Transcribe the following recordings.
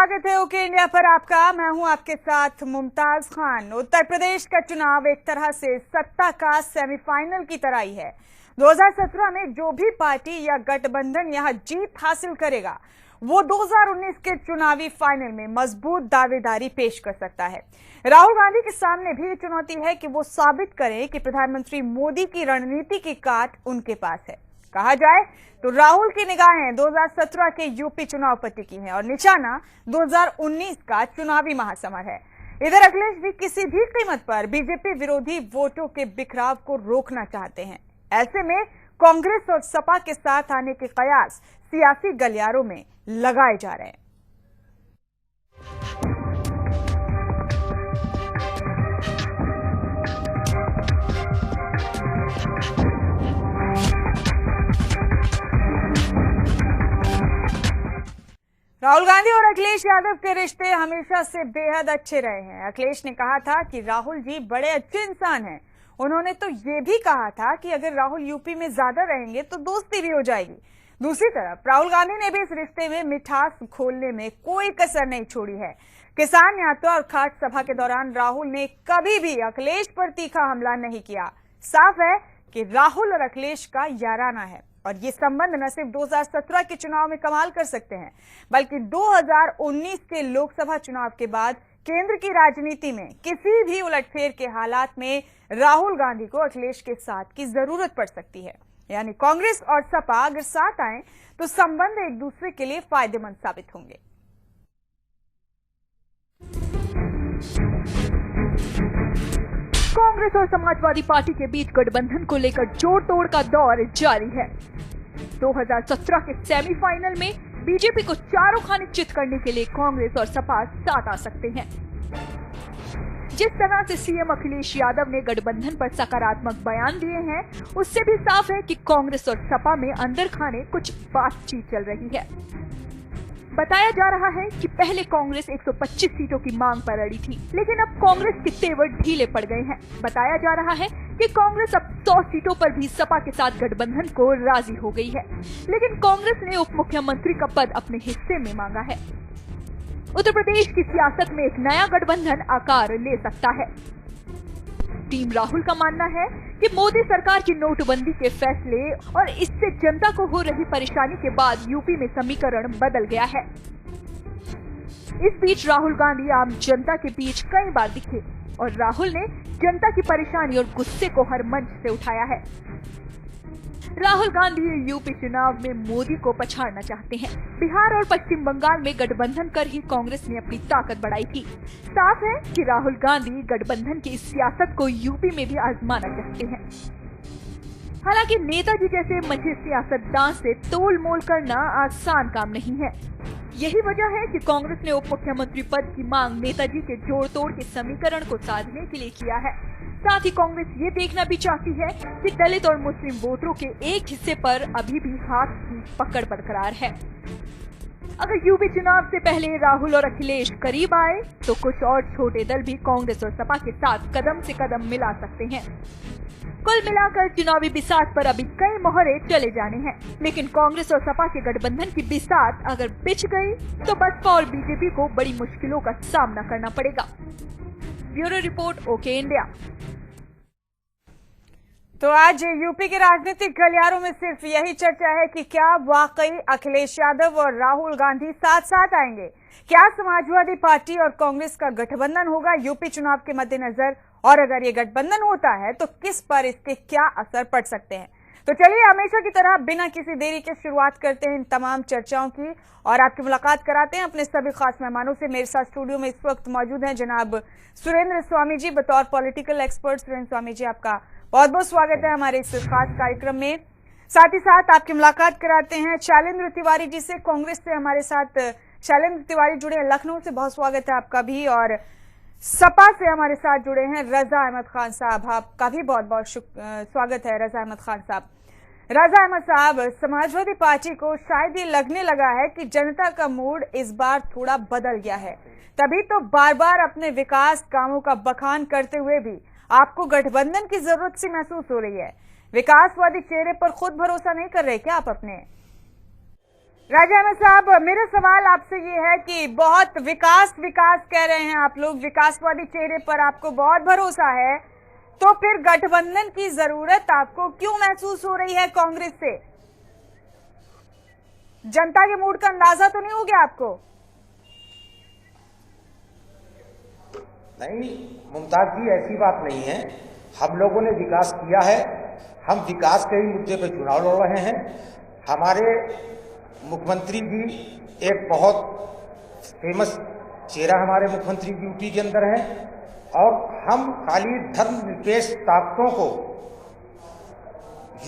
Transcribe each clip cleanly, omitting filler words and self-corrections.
स्वागत है okay India पर आपका। मैं हूं आपके साथ मुमताज खान। उत्तर प्रदेश का चुनाव एक तरह से सत्ता का सेमीफाइनल की तरह ही है। 2017 में जो भी पार्टी या गठबंधन यहां जीत हासिल करेगा वो 2019 के चुनावी फाइनल में मजबूत दावेदारी पेश कर सकता है। राहुल गांधी के सामने भी चुनौती है कि वो साबित करें कि प्रधानमंत्री मोदी की रणनीति की काट उनके पास है। कहा जाए तो राहुल की निगाहें 2017 के यूपी चुनाव पर टिकी हैं और निशाना 2019 का चुनावी महासमर है। इधर अखिलेश भी किसी भी कीमत पर बीजेपी विरोधी वोटों के बिखराव को रोकना चाहते हैं। ऐसे में कांग्रेस और सपा के साथ आने के कयास सियासी गलियारों में लगाए जा रहे हैं। राहुल गांधी और अखिलेश यादव के रिश्ते हमेशा से बेहद अच्छे रहे हैं। अखिलेश ने कहा था कि राहुल जी बड़े अच्छे इंसान हैं। उन्होंने तो ये भी कहा था कि अगर राहुल यूपी में ज्यादा रहेंगे तो दोस्ती भी हो जाएगी। दूसरी तरफ राहुल गांधी ने भी इस रिश्ते में मिठास खोलने में कोई कसर नहीं छोड़ी है। किसान यात्रा और खाट सभा के दौरान राहुल ने कभी भी अखिलेश पर तीखा हमला नहीं किया। साफ है कि राहुल और अखिलेश का याराना है और ये संबंध न सिर्फ 2017 के चुनाव में कमाल कर सकते हैं बल्कि 2019 के लोकसभा चुनाव के बाद केंद्र की राजनीति में किसी भी उलटफेर के हालात में राहुल गांधी को अखिलेश के साथ की जरूरत पड़ सकती है। यानी कांग्रेस और सपा अगर साथ आए तो संबंध एक दूसरे के लिए फायदेमंद साबित होंगे। कांग्रेस और समाजवादी पार्टी के बीच गठबंधन को लेकर जोड़ तोड़ का दौर जारी है। 2017 के सेमीफाइनल में बीजेपी को चारों खाने चित करने के लिए कांग्रेस और सपा साथ आ सकते हैं। जिस तरह से सीएम अखिलेश यादव ने गठबंधन पर सकारात्मक बयान दिए हैं, उससे भी साफ है कि कांग्रेस और सपा में अंदर खाने कुछ बातचीत चल रही है। बताया जा रहा है कि पहले कांग्रेस 125 सीटों की मांग पर अड़ी थी, लेकिन अब कांग्रेस के तेवर ढीले पड़ गए हैं। बताया जा रहा है कि कांग्रेस अब 100 सीटों पर भी सपा के साथ गठबंधन को राजी हो गई है, लेकिन कांग्रेस ने उप मुख्यमंत्री का पद अपने हिस्से में मांगा है। उत्तर प्रदेश की सियासत में एक नया गठबंधन आकार ले सकता है। टीम राहुल का मानना है कि मोदी सरकार की नोटबंदी के फैसले और इससे जनता को हो रही परेशानी के बाद यूपी में समीकरण बदल गया है। इस बीच राहुल गांधी आम जनता के बीच कई बार दिखे और राहुल ने जनता की परेशानी और गुस्से को हर मंच से उठाया है। राहुल गांधी यूपी चुनाव में मोदी को पछाड़ना चाहते हैं। बिहार और पश्चिम बंगाल में गठबंधन कर ही कांग्रेस ने अपनी ताकत बढ़ाई थी। साफ है कि राहुल गांधी गठबंधन की इस सियासत को यूपी में भी आजमाना चाहते हैं। हालांकि नेताजी जैसे मंझे सियासतदान से तोल मोल करना आसान काम नहीं है। यही वजह है कि कांग्रेस ने उप मुख्यमंत्री पद की मांग नेताजी के जोड़ तोड़ के समीकरण को साधने के लिए किया है। साथ ही कांग्रेस ये देखना भी चाहती है कि दलित और मुस्लिम वोटरों के एक हिस्से पर अभी भी हाथ की पकड़ बरकरार है। अगर यूपी चुनाव से पहले राहुल और अखिलेश करीब आए तो कुछ और छोटे दल भी कांग्रेस और सपा के साथ कदम से कदम मिला सकते हैं। कुल मिलाकर चुनावी बिसात पर अभी कई मोहरे चले जाने हैं, लेकिन कांग्रेस और सपा के गठबंधन की बिसात अगर बिछ गई तो बसपा और बीजेपी को बड़ी मुश्किलों का सामना करना पड़ेगा। Bureau report okay India. तो आज यूपी के राजनीतिक गलियारों में सिर्फ यही चर्चा है कि क्या वाकई अखिलेश यादव और राहुल गांधी साथ साथ आएंगे। क्या समाजवादी पार्टी और कांग्रेस का गठबंधन होगा यूपी चुनाव के मद्देनजर, और अगर ये गठबंधन होता है तो किस पर इसके क्या असर पड़ सकते हैं। तो चलिए हमेशा की तरह बिना किसी देरी के शुरुआत करते हैं इन तमाम चर्चाओं की और आपकी मुलाकात कराते हैं अपने सभी खास मेहमानों से। मेरे साथ स्टूडियो में इस वक्त मौजूद हैं जनाब सुरेंद्र स्वामी जी, बतौर पॉलिटिकल एक्सपर्ट। सुरेंद्र स्वामी जी, आपका बहुत बहुत स्वागत है हमारे इस खास कार्यक्रम में। साथ ही साथ आपकी मुलाकात कराते हैं शैलेंद्र तिवारी जी से, कांग्रेस से हमारे साथ शैलेंद्र तिवारी जुड़े हैं लखनऊ से, बहुत स्वागत है आपका भी। और सपा से हमारे साथ जुड़े हैं रजा अहमद खान साहब, आपका भी बहुत बहुत स्वागत है रजा अहमद खान साहब। रजा अहमद साहब, समाजवादी पार्टी को शायद ये लगने लगा है कि जनता का मूड इस बार थोड़ा बदल गया है, तभी तो बार बार अपने विकास कामों का बखान करते हुए भी आपको गठबंधन की जरूरत सी महसूस हो रही है। विकासवादी चेहरे पर खुद भरोसा नहीं कर रहे क्या आप अपने? राजा अहमद साहब, मेरा सवाल आपसे ये है कि बहुत विकास विकास कह रहे हैं आप लोग, विकासवादी चेहरे पर आपको बहुत भरोसा है, तो फिर गठबंधन की जरूरत आपको क्यों महसूस हो रही है कांग्रेस से? जनता के मूड का अंदाजा तो नहीं हो गया आपको? नहीं मुमताज जी, ऐसी बात नहीं है। हम लोगों ने विकास किया है, हम विकास के ही मुद्दे पे चुनाव लड़ रहे हैं। हमारे मुख्यमंत्री जी एक बहुत फेमस चेहरा हमारे मुख्यमंत्री जी यूपी के अंदर है, और हम खाली धर्मनिरपेक्ष ताकतों को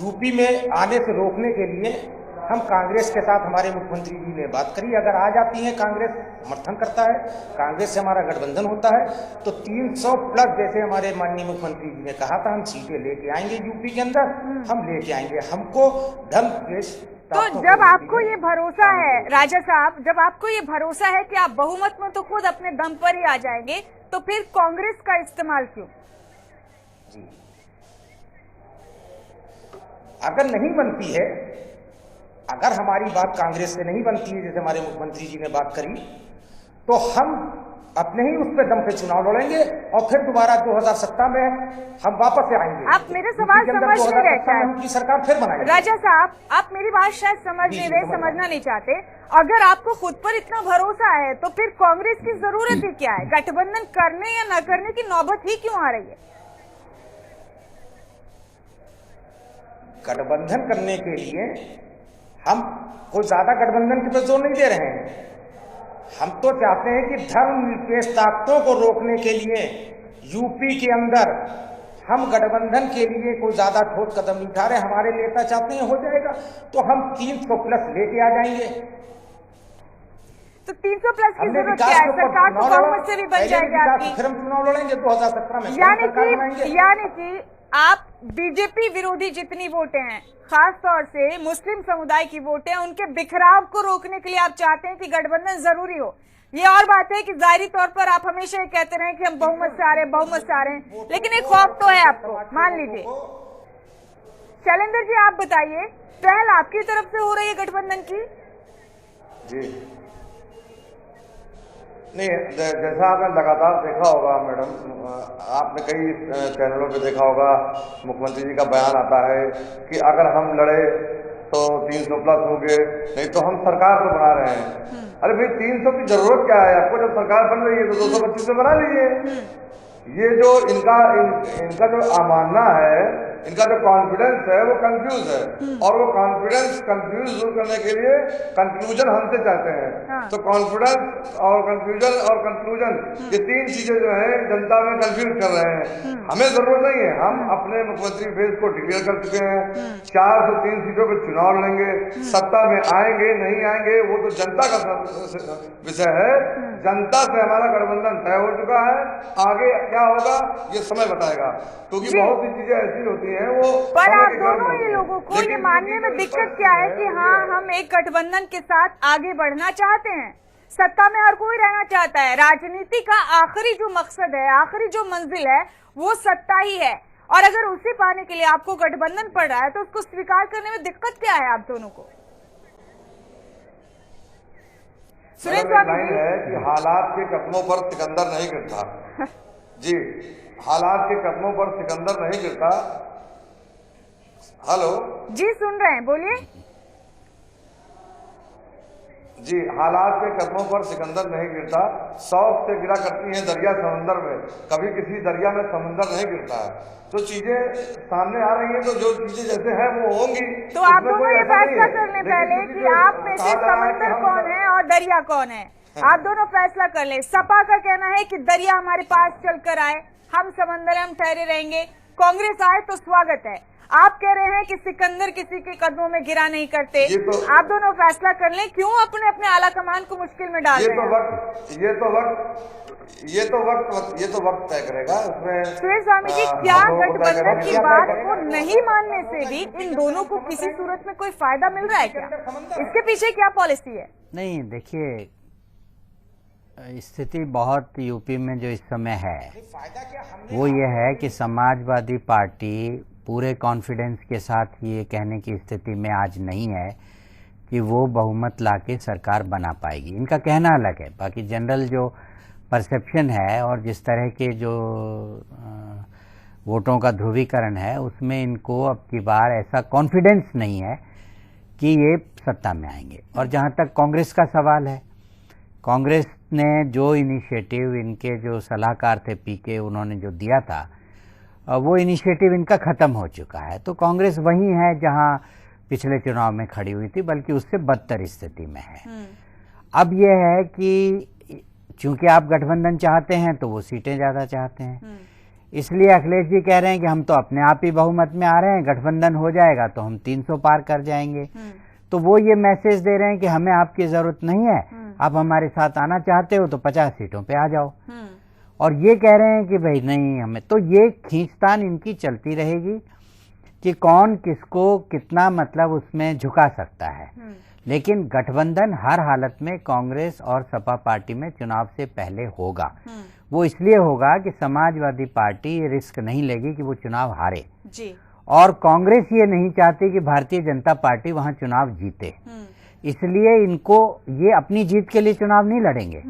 यूपी में आने से रोकने के लिए हम कांग्रेस के साथ हमारे मुख्यमंत्री जी ने बात करी। अगर आ जाती है, कांग्रेस समर्थन करता है, कांग्रेस से हमारा गठबंधन होता है, तो 300 प्लस जैसे हमारे माननीय मुख्यमंत्री जी ने कहा था, हम सीटें लेके आएंगे यूपी के अंदर, हम लेके आएंगे। हमको धर्मनिरपेक्ष तो जब आपको ये भरोसा है राजा साहब, जब आपको ये भरोसा है कि आप बहुमत में तो खुद अपने दम पर ही आ जाएंगे, तो फिर कांग्रेस का इस्तेमाल क्यों? जी, अगर नहीं बनती है, अगर हमारी बात कांग्रेस से नहीं बनती है, जैसे हमारे मुख्यमंत्री जी ने बात करी, तो हम अपने ही उस पे दम पे चुनाव लड़ेंगे और फिर दोबारा 2017 में हम वापस से आएंगे। आप मेरे सवाल समझ नहीं रहे शायद। उनकी सरकार फिर बनाएगी। राजा साहब, आप मेरी बात शायद समझ नहीं रहे, समझना नहीं चाहते। अगर आपको खुद पर इतना भरोसा है, तो फिर कांग्रेस की जरूरत ही क्या है? गठबंधन करने या न करने की नौबत ही क्यों आ रही है? गठबंधन करने के लिए हम कोई ज्यादा गठबंधन के पे जोर नहीं दे रहे हैं। हम तो चाहते हैं कि धर्मनिरपेक्ष ताकतों को रोकने के लिए यूपी के अंदर हम गठबंधन के लिए कोई ज्यादा ठोस कदम नहीं उठा रहे। हमारे नेता चाहते हैं हो जाएगा, तो हम 300 प्लस लेके आ जाएंगे। तो 300 प्लस की जरूरत क्या है? सरकार तो बहुमत से भी बन जाएगी आपकी। फिर हम चुनाव लड़ेंगे 2017 में। यानी कि आप बीजेपी विरोधी जितनी वोटें हैं, खास तौर से मुस्लिम समुदाय की वोटें, उनके बिखराव को रोकने के लिए आप चाहते हैं कि गठबंधन जरूरी हो। ये और बात है कि जाहिरी तौर पर आप हमेशा ये कहते रहे कि हम बहुमत से आ रहे हैं, बहुमत से आ रहे हैं, लेकिन एक खौफ तो है आपको, मान लीजिए। शैलेंद्र जी, आप बताइए, पहल आपकी तरफ से हो रही है गठबंधन की? जी नहीं, जैसा आपने लगातार देखा होगा मैडम, आपने कई चैनलों पे देखा होगा, मुख्यमंत्री जी का बयान आता है कि अगर हम लड़े तो 300 प्लस होंगे, नहीं तो हम सरकार तो बना रहे हैं। अरे भाई, 300 की जरूरत क्या है आपको? जब सरकार बन रही है तो 225 में बना लीजिए। ये जो इनका जो अमानना है, इनका जो कॉन्फिडेंस है, वो कंफ्यूज है, और वो कॉन्फिडेंस कंफ्यूज दूर करने के लिए कंक्लूजन हमसे चाहते हैं। तो कॉन्फिडेंस और कंफ्यूजन और कंक्लूजन, ये तीन चीजें जो है जनता में कंफ्यूज कर रहे हैं। हमें जरूरत नहीं है, हम अपने मुख्यमंत्री फेस को डिक्लेयर कर चुके हैं। 4 से 3 सीटों पर चुनाव लड़ेंगे, सत्ता में आएंगे नहीं आएंगे वो तो जनता का विषय है। जनता से हमारा गठबंधन तय हो चुका है, आगे क्या होगा ये समय बताएगा, क्योंकि बहुत सी चीजें ऐसी होती हैं वो। पर आप दोनों ही लोगों को ये मानने में दिक्कत क्या है कि हाँ, हम एक गठबंधन के साथ आगे बढ़ना चाहते हैं? सत्ता में हर कोई रहना चाहता है, राजनीति का आखिरी जो मकसद है, आखिरी जो मंजिल है, वो सत्ता ही है, और अगर उसे पाने के लिए आपको गठबंधन पड़ रहा है, तो उसको स्वीकार करने में दिक्कत क्या है आप दोनों को? सुरेश बाबू जी, है कि हालात के कदमों पर सिकंदर नहीं गिरता। जी, हालात के कदमों पर सिकंदर नहीं गिरता। हेलो जी, सुन रहे हैं, बोलिए। जी, हालात के कदमों पर सिकंदर नहीं गिरता, शौक से गिरा करती हैं दरिया समंदर में, कभी किसी दरिया में समंदर नहीं गिरता है। तो चीजें सामने आ रही हैं, तो जो चीजें जैसे हैं वो होंगी। तो आप दोनों ये फैसला कर लें पहले कि आप में से समंदर कौन है और दरिया कौन है। आप दोनों फैसला कर लें। सपा का कहना है कि दरिया हमारे पास चलकर आए, हम समंदर हम ठहरे रहेंगे, कांग्रेस आए तो स्वागत है। आप कह रहे हैं कि सिकंदर किसी के कदमों में गिरा नहीं करते। आप दोनों फैसला कर लें, क्यों अपने अपने आला कमान को मुश्किल में डाल रहे हैं? ये तो वक्त तय करेगा उसमें। सुरेश स्वामी जी, क्या गठबंधन की बात को नहीं मानने से भी इन दोनों को किसी सूरत में कोई फायदा मिल रहा है क्या? इसके पीछे क्या पॉलिसी है? नहीं, देखिए, स्थिति बहुत यूपी में जो इस समय है वो ये है कि समाजवादी पार्टी पूरे कॉन्फिडेंस के साथ ये कहने की स्थिति में आज नहीं है कि वो बहुमत लाके सरकार बना पाएगी। इनका कहना अलग है, बाकी जनरल जो परसेप्शन है और जिस तरह के जो वोटों का ध्रुवीकरण है उसमें इनको अब की बार ऐसा कॉन्फिडेंस नहीं है कि ये सत्ता में आएंगे। और जहाँ तक कांग्रेस का सवाल है, कांग्रेस ने जो इनिशिएटिव इनके जो सलाहकार थे पीके, उन्होंने जो दिया था वो इनिशिएटिव इनका ख़त्म हो चुका है। तो कांग्रेस वही है जहाँ पिछले चुनाव में खड़ी हुई थी, बल्कि उससे बदतर स्थिति में है। अब यह है कि चूंकि आप गठबंधन चाहते हैं तो वो सीटें ज़्यादा चाहते हैं, इसलिए अखिलेश जी कह रहे हैं कि हम तो अपने आप ही बहुमत में आ रहे हैं, गठबंधन हो जाएगा तो हम 300 पार कर जाएंगे। तो वो ये मैसेज दे रहे हैं कि हमें आपकी जरूरत नहीं है, आप हमारे साथ आना चाहते हो तो 50 सीटों पे आ जाओ। और ये कह रहे हैं कि भाई नहीं हमें, तो ये खींचतान इनकी चलती रहेगी कि कौन किसको कितना मतलब उसमें झुका सकता है। लेकिन गठबंधन हर हालत में कांग्रेस और सपा पार्टी में चुनाव से पहले होगा। वो इसलिए होगा कि समाजवादी पार्टी ये रिस्क नहीं लेगी कि वो चुनाव हारे जी। और कांग्रेस ये नहीं चाहती कि भारतीय जनता पार्टी वहां चुनाव जीते। इसलिए इनको ये अपनी जीत के लिए चुनाव नहीं लड़ेंगे,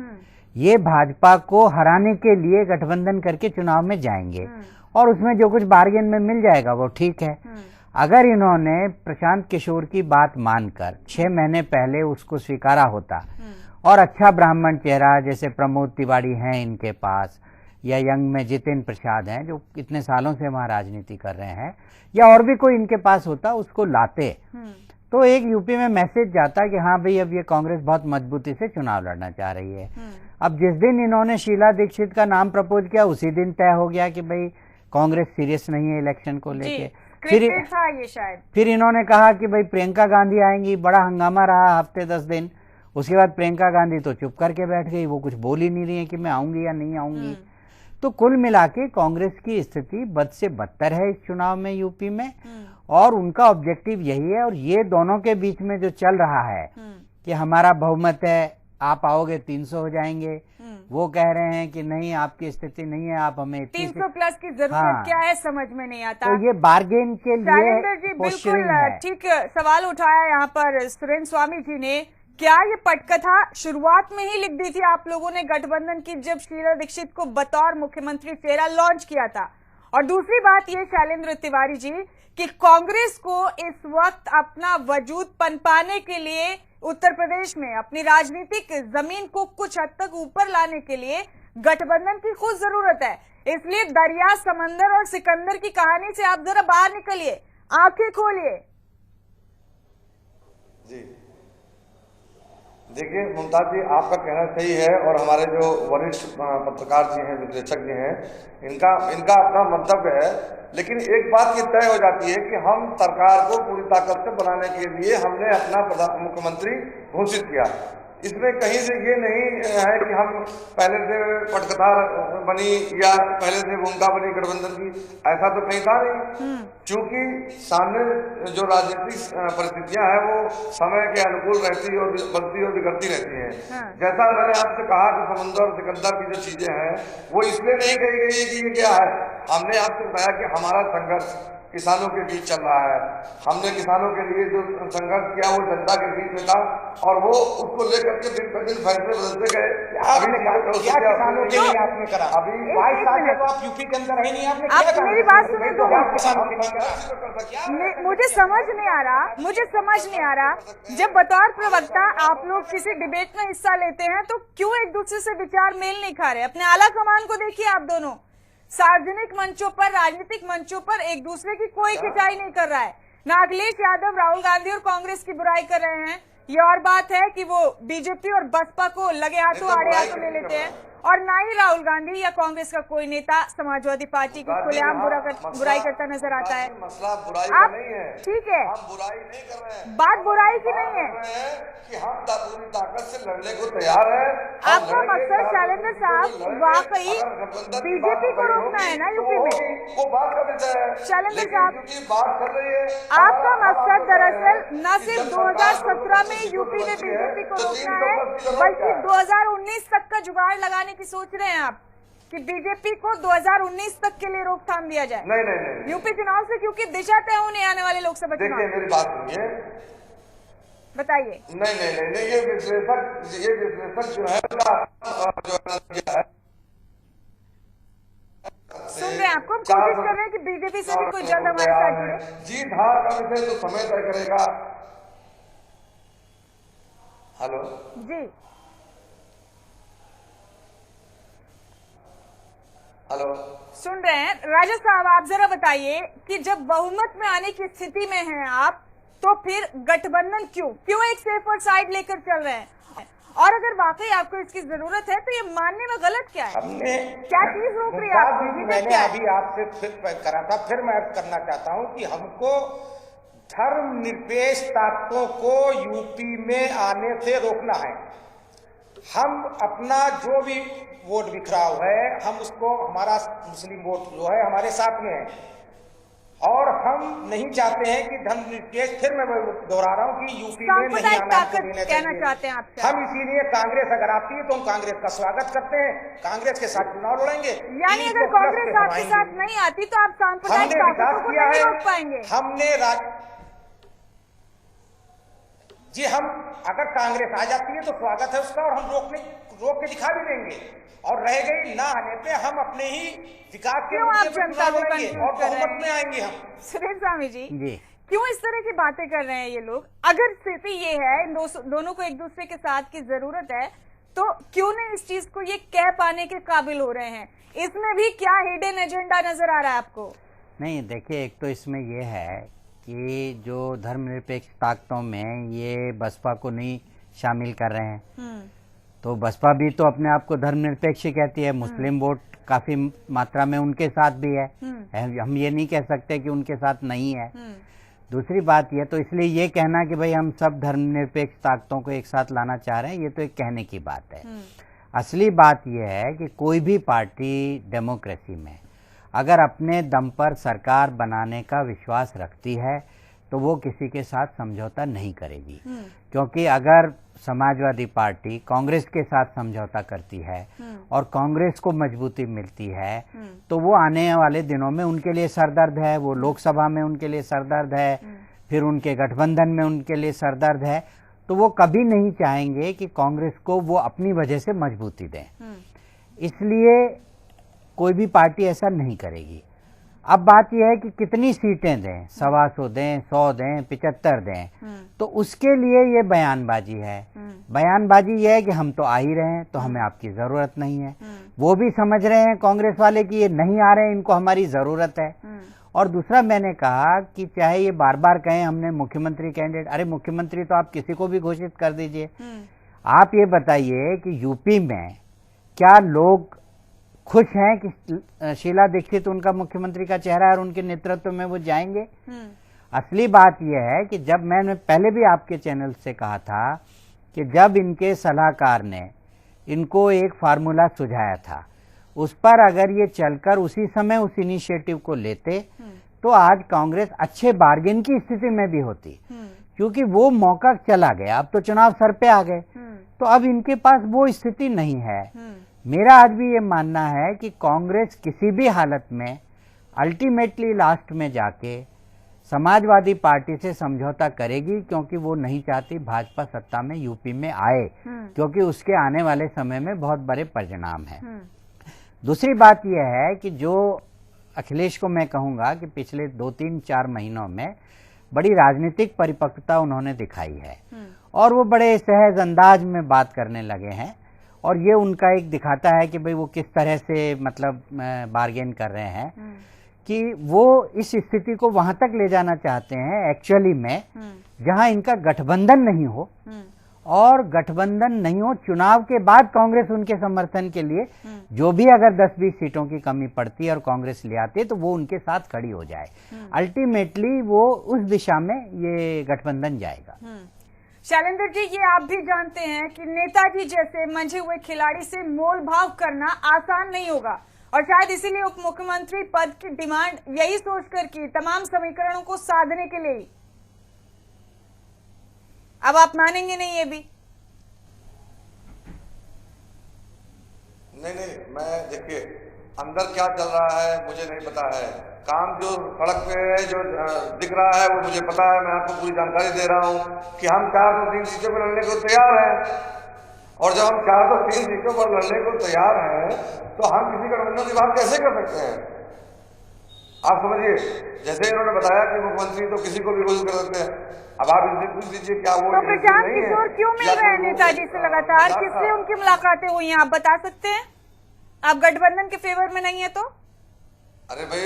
ये भाजपा को हराने के लिए गठबंधन करके चुनाव में जाएंगे और उसमें जो कुछ बार्गेन में मिल जाएगा वो ठीक है। अगर इन्होंने प्रशांत किशोर की बात मानकर 6 महीने पहले उसको स्वीकारा होता और अच्छा ब्राह्मण चेहरा जैसे प्रमोद तिवारी हैं इनके पास, या यंग में जितिन प्रसाद हैं जो इतने सालों से वहां राजनीति कर रहे हैं, या और भी कोई इनके पास होता, उसको लाते तो एक यूपी में मैसेज जाता कि हाँ भाई अब ये कांग्रेस बहुत मजबूती से चुनाव लड़ना चाह रही है। अब जिस दिन इन्होंने शीला दीक्षित का नाम प्रपोज किया उसी दिन तय हो गया कि भाई कांग्रेस सीरियस नहीं है इलेक्शन को लेके। फिर इन्होंने कहा कि भाई प्रियंका गांधी आएंगी, बड़ा हंगामा रहा हफ्ते 10 दिन। उसके बाद प्रियंका गांधी तो चुप करके बैठ गई, वो कुछ बोल ही नहीं रही है कि मैं आऊंगी या नहीं आऊंगी। तो कुल मिला के कांग्रेस की स्थिति बद से बदतर है इस चुनाव में यूपी में, और उनका ऑब्जेक्टिव यही है। और ये दोनों के बीच में जो चल रहा है कि हमारा बहुमत है, आप आओगे 300 हो जाएंगे, वो कह रहे हैं कि नहीं आपकी स्थिति नहीं है, आप हमें 300 प्लस की जरूरत क्या है समझ में नहीं आता। तो ये बार्गेन के लिए शैलेंद्र जी बिल्कुल ठीक सवाल उठाया यहाँ पर सुरेंद्र स्वामी जी ने। क्या ये पटकथा शुरुआत में ही लिख दी थी आप लोगों ने गठबंधन की, जब शीला दीक्षित को बतौर मुख्यमंत्री चेहरा लॉन्च किया था? और दूसरी बात ये शैलेंद्र तिवारी जी कि कांग्रेस को इस वक्त अपना वजूद पनपाने के लिए उत्तर प्रदेश में अपनी राजनीतिक जमीन को कुछ हद तक ऊपर लाने के लिए गठबंधन की खुद जरूरत है। इसलिए दरिया, समंदर और सिकंदर की कहानी से आप जरा बाहर निकलिए, आंखें खोलिए। जी देखिए मुमताज जी, आपका कहना सही है और हमारे जो वरिष्ठ पत्रकार जी हैं, विश्लेषक जी हैं, इनका अपना मंतव्य है। लेकिन एक बात ये तय हो जाती है कि हम सरकार को पूरी ताकत से बनाने के लिए हमने अपना मुख्यमंत्री घोषित किया। इसमें कहीं से ये नहीं है कि हम पहले से पटकथा बनी या पहले से भूमिका बनी गठबंधन की, ऐसा तो कहीं था नहीं। क्योंकि सामने जो राजनीतिक परिस्थितियां हैं वो समय के अनुकूल रहती और बनती और बिगड़ती रहती हैं। जैसा मैंने आपसे कहा कि समुद्र और सिकंदर की जो चीजें हैं वो इसलिए नहीं कही गई है कि ये क्या है। हमने आपसे बताया कि हमारा संघर्ष किसानों के बीच चल रहा है। हमने किसानों के लिए जो संघर्ष किया वो जनता के बीच में था और वो उसको लेकर के दिन पर दिन फैसले बदलते गए। क्या किसानों के लिए आपने करा? अभी 22 साल में तो आप यूपी के अंदर है नहीं, आपने क्या करा? मेरी बात सुने तो किसानों के लिए मुझे समझ नहीं आ रहा जब बतौर प्रवक्ता आप लोग किसी डिबेट में हिस्सा लेते हैं तो क्यों एक दूसरे से विचार मेल नहीं खा रहे? अपने आला कमान को देखिए, आप दोनों सार्वजनिक मंचों पर, राजनीतिक मंचों पर एक दूसरे की कोई खिंचाई नहीं कर रहा है। ना अखिलेश यादव राहुल गांधी और कांग्रेस की बुराई कर रहे हैं। ये और बात है कि वो बीजेपी और बसपा को लगे हाथों आड़े हाथों ले लेते हैं, और ना ही राहुल गांधी या कांग्रेस का कोई नेता समाजवादी पार्टी की खुलेआम बुराई करता नजर आता है। मसला बुराई आप नहीं है, ठीक है, हम बुराई नहीं कर रहे हैं, बात बुराई की नहीं है कि हम पूरी ताकत से लड़ने को तैयार है। आपका मकसद शैलेंद्र साहब वाकई बीजेपी को रोकना है ना यूपी में? वो बात का विषय है शैलेंद्र साहब, बात कर रही है। आपका मकसद दरअसल न सिर्फ 2017 में यूपी में बीजेपी को रोकना है बल्कि 2019 तक का जुगाड़ लगाने की सोच रहे हैं आप कि बीजेपी को 2019 तक के लिए रोकथाम दिया जाए। नहीं यूपी चुनाव से, क्योंकि दिशा तय होने आने वाले लोकसभा चुनाव। देखिए मेरी बात सुनिए, बताइए। नहीं नहीं नहीं नहीं, ये विश्लेषक जो है जो है सुन रहे हैं आपको, हम कोशिश कर रहे हैं कि बीजेपी से भी कोई जल्द हमारे साथ जुड़े। जीत हार का विषय तो समय तय करेगा। हेलो जी, हेलो, सुन रहे हैं। राजा साहब, आप जरा बताइए कि जब बहुमत में आने की स्थिति में हैं आप, तो फिर गठबंधन क्यों एक सेफर साइड लेकर चल रहे हैं? और अगर वाकई आपको इसकी जरूरत है तो ये मानने में गलत क्या है? हमने क्या चीज रोक रही है आपको? मैंने अभी आपसे फिर करा था, फिर मैं करना चाहता हूं कि हमको धर्मनिरपेक्ष ताकतों को यूपी में आने से रोकना है। हम अपना जो भी वोट बिखराव है, हम उसको, हमारा मुस्लिम वोट जो है हमारे साथ में है, और हम नहीं चाहते हैं कि धर्मनिरपेक्ष, फिर मैं दोहरा रहा हूं कि यूपी में नहीं आना कहना चाहते हैं आप। हम इसीलिए कांग्रेस अगर आती है तो हम कांग्रेस का स्वागत करते हैं, कांग्रेस के साथ चुनाव लड़ेंगे। यानी अगर कांग्रेस आपके साथ नहीं आती तो आप सांप्रदायिक ताकतों को नहीं रोक पाएंगे? जी, हम अगर कांग्रेस आ जाती है तो स्वागत है उसका, और हम रोक के दिखा भी देंगे, और रह गई ना आने पे हम अपने ही विकास के आप जनता को कंफ्यूज और कर रहे बहुमत में हैं? आएंगे हम। सुरेश स्वामी जी, जी, क्यों इस तरह की बातें कर रहे हैं ये लोग? अगर स्थिति ये है, इन दोनों को एक दूसरे के साथ की जरूरत है, तो क्यों नहीं इस चीज को ये कह पाने के काबिल हो रहे हैं? इसमें भी क्या हिडन एजेंडा नजर आ रहा है आपको? नहीं देखिए, एक तो इसमें ये है कि जो धर्मनिरपेक्ष ताकतों में ये बसपा को नहीं शामिल कर रहे हैं, तो बसपा भी तो अपने आप को धर्मनिरपेक्ष कहती है। मुस्लिम वोट काफी मात्रा में उनके साथ भी है, हम ये नहीं कह सकते कि उनके साथ नहीं है। दूसरी बात ये, तो इसलिए ये कहना कि भाई हम सब धर्मनिरपेक्ष ताकतों को एक साथ लाना चाह रहे हैं, ये तो एक कहने की बात है। असली बात यह है कि कोई भी पार्टी डेमोक्रेसी में अगर अपने दम पर सरकार बनाने का विश्वास रखती है तो वो किसी के साथ समझौता नहीं करेगी, क्योंकि अगर समाजवादी पार्टी कांग्रेस के साथ समझौता करती है और कांग्रेस को मजबूती मिलती है तो वो आने वाले दिनों में उनके लिए सरदर्द है, वो लोकसभा में उनके लिए सरदर्द है, फिर उनके गठबंधन में उनके लिए सरदर्द है। तो वो कभी नहीं चाहेंगे कि कांग्रेस को वो अपनी वजह से मजबूती दें, इसलिए कोई भी पार्टी ऐसा नहीं करेगी। अब बात यह है कि कितनी सीटें दें, 125 दें, 100 दें, 75 दें, तो उसके लिए ये बयानबाजी है। बयानबाजी ये है कि हम तो आ ही रहे हैं तो हमें आपकी जरूरत नहीं है। वो भी समझ रहे हैं कांग्रेस वाले कि ये नहीं आ रहे हैं, इनको हमारी जरूरत है। और दूसरा, मैंने कहा कि चाहे ये बार बार कहें हमने मुख्यमंत्री कैंडिडेट, अरे मुख्यमंत्री तो आप किसी को भी घोषित कर दीजिए। आप ये बताइए कि यूपी में क्या लोग खुश हैं कि शीला दीक्षित उनका मुख्यमंत्री का चेहरा है और उनके नेतृत्व में वो जाएंगे? असली बात यह है कि जब मैंने पहले भी आपके चैनल से कहा था कि जब इनके सलाहकार ने इनको एक फार्मूला सुझाया था, उस पर अगर ये चलकर उसी समय उस इनिशिएटिव को लेते तो आज कांग्रेस अच्छे बार्गेन की स्थिति में भी होती, क्योंकि वो मौका चला गया, अब तो चुनाव सर पे आ गए, तो अब इनके पास वो स्थिति नहीं है। मेरा आज भी ये मानना है कि कांग्रेस किसी भी हालत में अल्टीमेटली लास्ट में जाके समाजवादी पार्टी से समझौता करेगी, क्योंकि वो नहीं चाहती भाजपा सत्ता में यूपी में आए, क्योंकि उसके आने वाले समय में बहुत बड़े परिणाम हैं। दूसरी बात यह है कि जो अखिलेश को मैं कहूंगा कि पिछले 2-3-4 महीनों में बड़ी राजनीतिक परिपक्वता उन्होंने दिखाई है और वो बड़े सहज अंदाज में बात करने लगे हैं, और ये उनका एक दिखाता है कि भाई वो किस तरह से मतलब बार्गेन कर रहे हैं, कि वो इस स्थिति को वहां तक ले जाना चाहते हैं एक्चुअली में जहां इनका गठबंधन नहीं हो, और गठबंधन नहीं हो, चुनाव के बाद कांग्रेस उनके समर्थन के लिए जो भी अगर 10-20 सीटों की कमी पड़ती है और कांग्रेस ले आती है तो वो उनके साथ खड़ी हो जाए। अल्टीमेटली वो उस दिशा में ये गठबंधन जाएगा। शैलेंद्र जी, ये आप भी जानते हैं कि नेताजी जैसे मंझे हुए खिलाड़ी से मोल भाव करना आसान नहीं होगा, और शायद इसीलिए उप मुख्यमंत्री पद की डिमांड यही सोचकर की, तमाम समीकरणों को साधने के लिए। अब आप मानेंगे नहीं ये भी? नहीं, मैं देखिए, अंदर क्या चल रहा है मुझे नहीं पता है। काम जो सड़क पे है, जो दिख रहा है वो मुझे पता है। मैं आपको पूरी जानकारी दे रहा हूँ कि हम 403 सीटों पर लड़ने को तैयार हैं। और जब हम 403 सीटों पर लड़ने को तैयार हैं तो हम किसी गठबंधन की बात कैसे कर सकते हैं? आप समझिए, जैसे इन्होंने बताया कि मुख्यमंत्री तो किसी को भी विरोध कर सकते हैं। अब आप इनसे पूछ लीजिए क्या वो तो प्रशांत किशोर क्यों मिल रहे हैं नेताजी से लगातार? किससे उनकी मुलाकातें हुई हैं, आप बता सकते हैं? आप गठबंधन के फेवर में नहीं है तो? अरे भाई,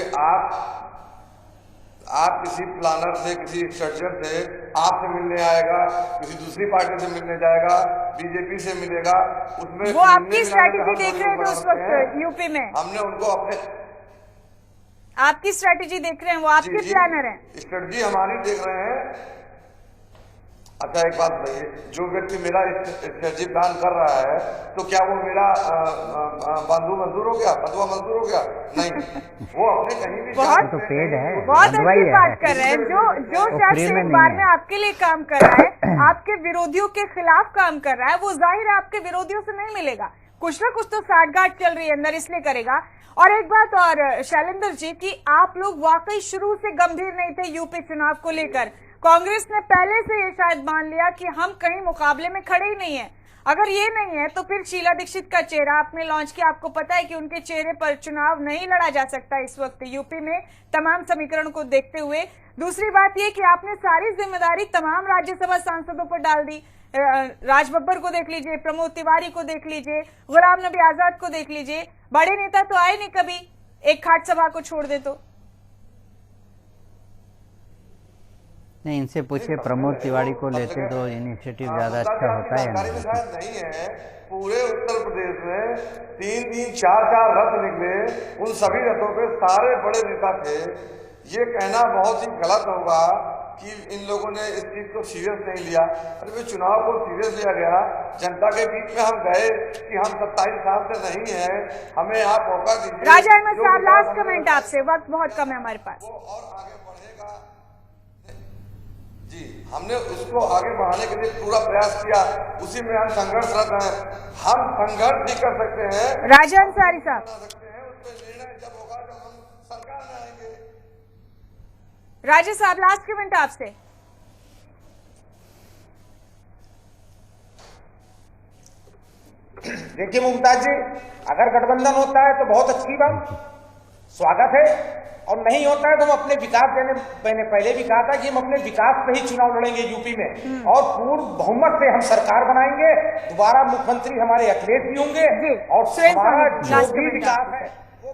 आप किसी प्लानर से, किसी स्ट्रक्चर से आपसे मिलने आएगा, किसी दूसरी पार्टी से मिलने जाएगा, बीजेपी से मिलेगा, उसमें वो आपकी स्ट्रैटेजी देख रहे थे उस वक्त यूपी में? हमने उनको अपने आपकी स्ट्रैटेजी देख रहे हैं, वो आपके प्लानर हैं? स्ट्रैटेजी हमारी देख रहे हैं। अच्छा एक बात बताइए, जो व्यक्ति मेरा स्ट्रैटेजी प्लान कर रहा है तो क्या वो मेरा बंधु मंजूर हो गया, बंधुआ मंजूर हो गया? नहीं, वो अपने कहीं भी बहुत तो पेड़ है, बहुत अच्छी बात कर रहे हैं। जो शख्स एक बार में आपके लिए काम कर रहा है, आपके विरोधियों के खिलाफ काम कर रहा है, वो जाहिर है आपके विरोधियों से नहीं मिलेगा। कुछ ना कुछ तो साठगांठ चल रही है अंदर, इसलिए करेगा। और एक बात और शैलेंद्र जी, की आप लोग वाकई शुरू से गंभीर नहीं थे यूपी चुनाव को लेकर। कांग्रेस ने पहले से ये शायद मान लिया कि हम कहीं मुकाबले में खड़े ही नहीं है। अगर ये नहीं है तो फिर शीला दीक्षित का चेहरा आपने लॉन्च किया। आपको पता है कि उनके चेहरे पर चुनाव नहीं लड़ा जा सकता इस वक्त यूपी में, तमाम समीकरण को देखते हुए। दूसरी बात ये कि आपने सारी जिम्मेदारी तमाम राज्यसभा सांसदों पर डाल दी। राज बब्बर को देख लीजिए, प्रमोद तिवारी को देख लीजिए, गुलाम नबी आजाद को देख लीजिए। बड़े नेता तो आए नहीं कभी, एक खाट सभा को छोड़ दे तो। नहीं, इनसे पूछे प्रमोद तिवारी को लेते तो इनिशिएटिव ज्यादा अच्छा होता है। नहीं है, पूरे उत्तर प्रदेश में 3-3, 4-4 रथ निकले, उन सभी रथों पे सारे बड़े नेता थे। ये कहना बहुत ही गलत होगा कि इन लोगों ने इस चीज को सीरियस नहीं लिया। अरे भाई, चुनाव को सीरियस लिया गया। जनता के बीच में हम गए कि हम 27 साल से नहीं है, हमें आप मौका दीजिए। राजा अहमद साहब, लास्ट कमेंट आपसे, वक्त बहुत कम है हमारे पास। और आगे बढ़ेगा जी, हमने उसको आगे बढ़ाने के लिए पूरा प्रयास किया, उसी में हम संघर्षरत हैं। हम संघर्ष भी कर सकते हैं। राजा अंसारी साहब, सकते हैं, उस पर निर्णय जब होगा जब हम सरकार में आएंगे। राजा साहब, लास्ट कमेंट आपसे। देखिए मुमताज जी, अगर गठबंधन होता है तो बहुत अच्छी बात, स्वागत है। और नहीं होता है तो हम अपने विकास, मैंने पहले भी कहा था कि हम अपने विकास पे ही चुनाव लड़ेंगे यूपी में, और पूर्ण बहुमत से हम सरकार बनाएंगे। दोबारा मुख्यमंत्री हमारे अखिलेश जी होंगे, और हमारा जो भी विकास है।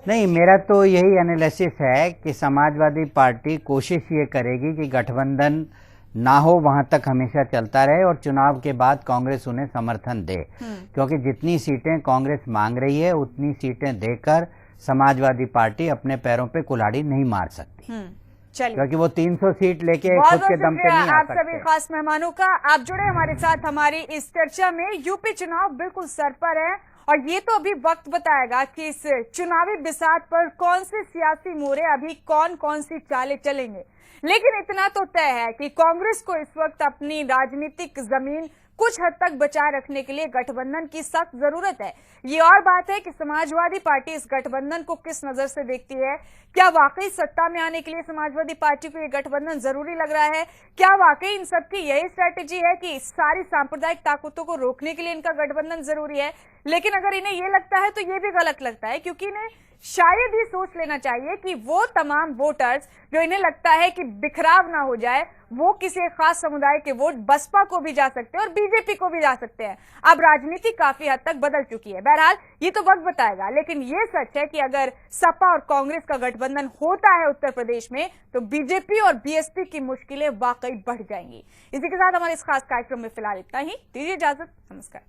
नहीं, मेरा तो यही एनालिसिस है कि समाजवादी पार्टी कोशिश ये करेगी कि गठबंधन ना हो, वहां तक हमेशा चलता रहे, और चुनाव के बाद कांग्रेस उन्हें समर्थन दे। क्योंकि जितनी सीटें कांग्रेस मांग रही है उतनी सीटें देकर समाजवादी पार्टी अपने पैरों पे कुल्हाड़ी नहीं मार सकती। चलिए, क्योंकि वो 300 सीट लेके खुद के दम पे नहीं आ आप सभी खास मेहमानों का। आप जुड़े हमारे साथ हमारी इस चर्चा में। यूपी चुनाव बिल्कुल सर पर है, और ये तो अभी वक्त बताएगा कि इस चुनावी बिसात पर कौन से सियासी मोरे, अभी कौन कौन सी चालें चलेंगे। लेकिन इतना तो तय है कि कांग्रेस को इस वक्त अपनी राजनीतिक जमीन कुछ हद तक बचाए रखने के लिए गठबंधन की सख्त जरूरत है। ये और बात है कि समाजवादी पार्टी इस गठबंधन को किस नजर से देखती है। क्या वाकई सत्ता में आने के लिए समाजवादी पार्टी को ये गठबंधन जरूरी लग रहा है? क्या वाकई इन सबकी यही स्ट्रैटेजी है कि सारी सांप्रदायिक ताकतों को रोकने के लिए इनका गठबंधन जरूरी है? लेकिन अगर इन्हें ये लगता है तो ये भी गलत लगता है, क्योंकि इन्हें शायद ही सोच लेना चाहिए कि वो तमाम वोटर्स जो इन्हें लगता है कि बिखराव ना हो जाए, वो किसी खास समुदाय के वोट बसपा को भी जा सकते हैं और बीजेपी को भी जा सकते हैं। अब राजनीति काफी हद तक बदल चुकी है। बहरहाल ये तो वक्त बताएगा, लेकिन ये सच है कि अगर सपा और कांग्रेस का गठबंधन होता है उत्तर प्रदेश में, तो बीजेपी और बीएसपी की मुश्किलें वाकई बढ़ जाएंगी। इसी के साथ हमारे इस खास कार्यक्रम में फिलहाल इतना ही। दीजिए इजाजत, नमस्कार।